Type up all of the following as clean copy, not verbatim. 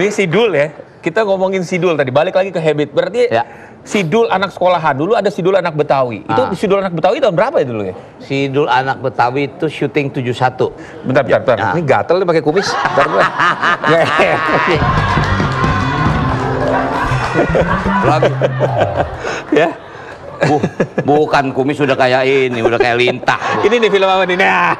Ini Sidul ya. Kita ngomongin Sidul tadi. Balik lagi ke Habit. Berarti Ya. Sidul anak sekolahan. Dulu ada Sidul anak Betawi. Itu Sidul anak Betawi tahun berapa ya dulu ya? Sidul anak Betawi itu syuting 71. Bentar. Ya. Ini gatel nih pakai kumis. Bentar, bentar. Lagi. Ya. Bukan kumis udah kayak ini, udah kayak lintah. Ini nih film apa nih? Nah.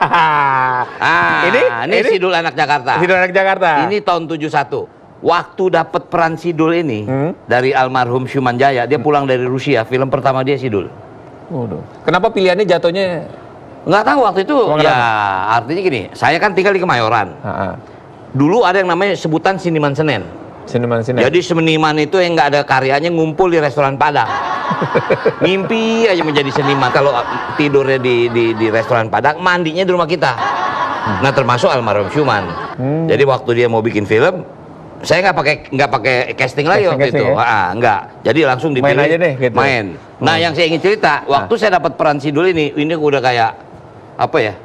Ini Sidul anak Jakarta. Sidul anak Jakarta. Ini tahun 71. Waktu dapat peran Sidul ini dari almarhum Syumanjaya, dia pulang dari Rusia. Film pertama dia Sidul. Waduh. Kenapa pilihannya jatuhnya? Nggak tahu waktu itu. Ya artinya gini, saya kan tinggal di Kemayoran. Dulu ada yang namanya sebutan Seniman Senen. Seniman. Jadi seniman itu yang nggak ada karyanya ngumpul di restoran Padang. Mimpi aja menjadi seniman. Kalau tidurnya di restoran Padang, mandinya di rumah kita. Nah termasuk almarhum Syuman. Jadi waktu dia mau bikin film, saya nggak pakai casting lagi waktu itu. Ya? Nggak. Jadi langsung dipilih. Main aja deh. Gitu. Main. Nah yang saya ingin cerita, waktu saya dapat peran Sidul ini udah kayak apa ya?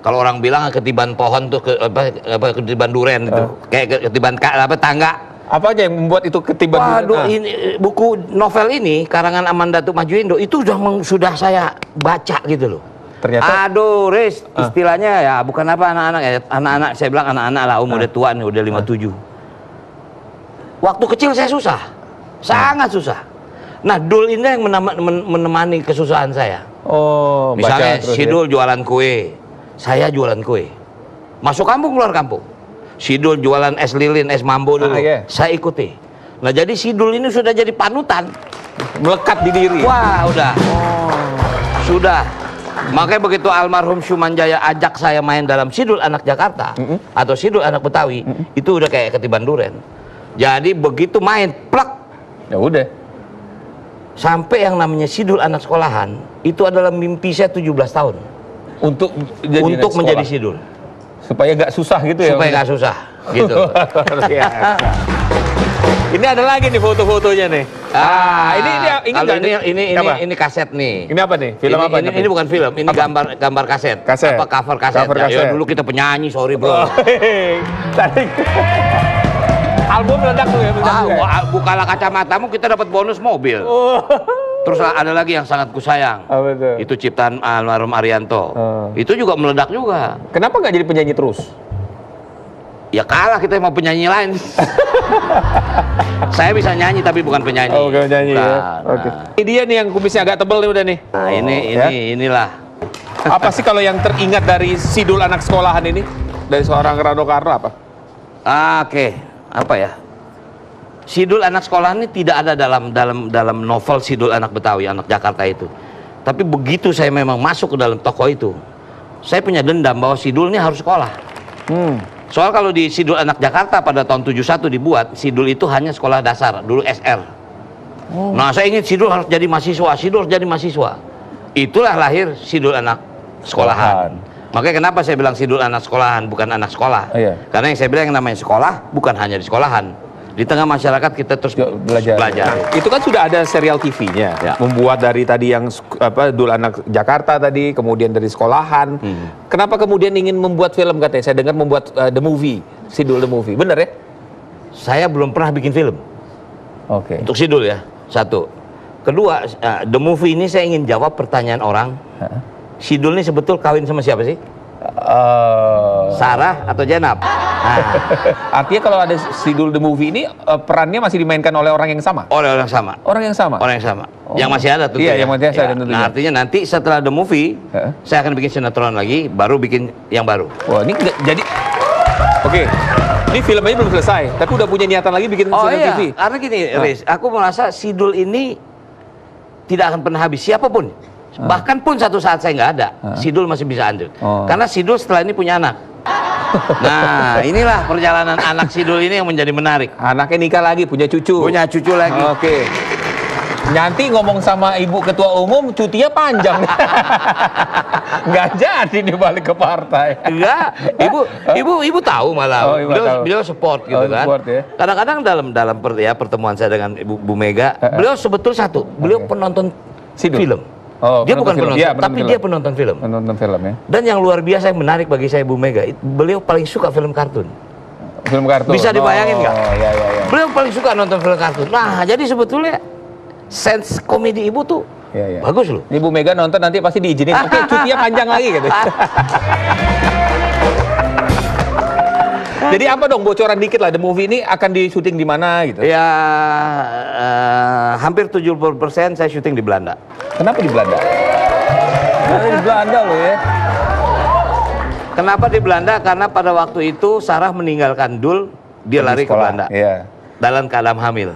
Kalau orang bilang ketiban pohon tuh ketiban duren itu, kayak ketiban tangga. Apa aja yang membuat itu ketiban? Waduh, ini buku novel ini karangan Amanda Tumajuindo itu sudah saya baca gitu loh. Ternyata. Aduh, Riz, istilahnya ya bukan apa anak-anak ya, anak-anak saya bilang anak-anak lah, udah tua nih, udah 57. Waktu kecil saya susah, sangat susah. Nah, Dul ini yang menemani kesusahan saya. Oh, misalnya baca Sidul jualan kue. Saya jualan kue. Masuk kampung, keluar kampung. Sidul jualan es lilin, es mambo dulu. Saya ikuti. Nah jadi Sidul ini sudah jadi panutan. Melekat di diri. Wah udah. Sudah. Makanya begitu almarhum Syumanjaya ajak saya main dalam Sidul anak Jakarta. Atau Sidul anak Betawi. Itu udah kayak ketiban duren. Jadi begitu main, plak. Ya udah. Sampai yang namanya Sidul anak sekolahan. Itu adalah mimpi saya 17 tahun. Untuk menjadi Sidul. Supaya nggak susah gitu ya? Supaya nggak susah, gitu. Ini ada lagi nih foto-fotonya nih. Ini kaset nih. Ini apa nih? Film apa? Ini bukan film, ini gambar kaset. Kaset. Apa cover kaset? Ya, dulu kita penyanyi, sorry bro. Album meledak tuh ya? Bukalah kacamatamu, kita dapat bonus mobil. Terus ada lagi yang sangat kusayang. Itu ciptaan almarhum Arianto. Itu juga meledak juga. Kenapa nggak jadi penyanyi terus? Ya kalah kita mau penyanyi lain. Saya bisa nyanyi tapi bukan penyanyi. Oh, bukan penyanyi ya. Oke. Ini dia nih yang kumisnya agak tebel nih udah nih. Nah, inilah. Apa sih kalau yang teringat dari Sidul anak sekolahan ini? Dari seorang Rano Karno apa? Oke. Apa ya? Sidul anak sekolah ini tidak ada dalam novel Sidul anak Betawi, anak Jakarta itu. Tapi begitu saya memang masuk ke dalam toko itu, saya punya dendam bahwa Sidul ini harus sekolah. Soal kalau di Sidul anak Jakarta pada tahun 71 dibuat, Sidul itu hanya sekolah dasar, dulu SR. Nah saya ingin Sidul harus jadi mahasiswa, Sidul harus jadi mahasiswa. Itulah lahir Sidul anak sekolahan. Makanya kenapa saya bilang Sidul anak sekolahan, bukan anak sekolah. Karena yang saya bilang yang namanya sekolah, bukan hanya di sekolahan. Di tengah masyarakat kita terus belajar. Itu kan sudah ada serial TV-nya, membuat dari tadi yang Dul anak Jakarta tadi, kemudian dari sekolahan. Kenapa kemudian ingin membuat film katanya? Saya dengar membuat The Movie, Sidul The Movie, bener ya? Saya belum pernah bikin film. Untuk Sidul ya, satu. Kedua, The Movie ini saya ingin jawab pertanyaan orang. Sidul ini sebetul kawin sama siapa sih? Sarah atau Jenab? Artinya kalau ada Sidul The Movie ini perannya masih dimainkan oleh orang yang sama? Oleh orang sama. Orang yang sama? Orang yang sama. Yang masih ada tuh. Iya, yang masih ada tentunya. Nah, artinya nanti setelah The Movie, saya akan bikin sinetron lagi, baru bikin yang baru. Wah, ini jadi oke. Ini filmnya belum selesai, tapi udah punya niatan lagi bikin sinetron TV. Karena gini, Riz, aku merasa Sidul ini tidak akan pernah habis, siapapun. Bahkan pun satu saat saya nggak ada, Sidul masih bisa lanjut. Karena Sidul setelah ini punya anak. Nah, inilah perjalanan anak Sidul ini yang menjadi menarik. Anaknya nikah lagi, punya cucu. Punya cucu lagi. Oke. Nanti ngomong sama ibu ketua umum, cutinya panjang. Nggak jadi nih balik ke partai. Enggak, ibu tahu malah. Beliau support gitu kan. Kadang-kadang dalam pertemuan saya dengan Bu Mega, beliau sebetul satu, beliau penonton film. Dia bukan penonton, tapi dia penonton film. Penonton film ya. Dan yang luar biasa yang menarik bagi saya Bu Mega, beliau paling suka film kartun. Film kartun. Bisa dibayangin nggak? Oh, iya, iya, iya. Beliau paling suka nonton film kartun. Nah, jadi sebetulnya sense komedi ibu tuh Iya, iya. bagus loh. Ini Bu Mega nonton nanti pasti diizinin. Oke, cutinya panjang lagi gitu. Jadi apa dong, bocoran dikit lah, The Movie ini akan di syuting di mana gitu? Ya, hampir 70% saya syuting di Belanda. Kenapa di Belanda? Di Belanda loh ya. Kenapa di Belanda? Karena pada waktu itu Sarah meninggalkan Dul, dia lari ke Belanda. Iya. Dalam keadaan hamil.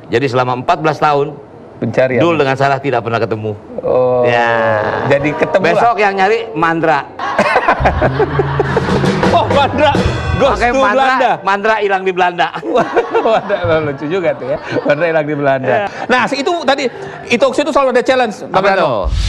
Jadi selama 14 tahun, Pencarian. Dul dengan Sarah tidak pernah ketemu. Oh. Ya. Jadi ketemu Besok yang nyari Mandra. Oh, Mandra. Ghost Makanya to Belanda. Mandra hilang di Belanda. Waduh, lucu juga tuh ya. Mandra hilang di Belanda. Nah, itu tadi, itu selalu ada challenge. Apa tuh?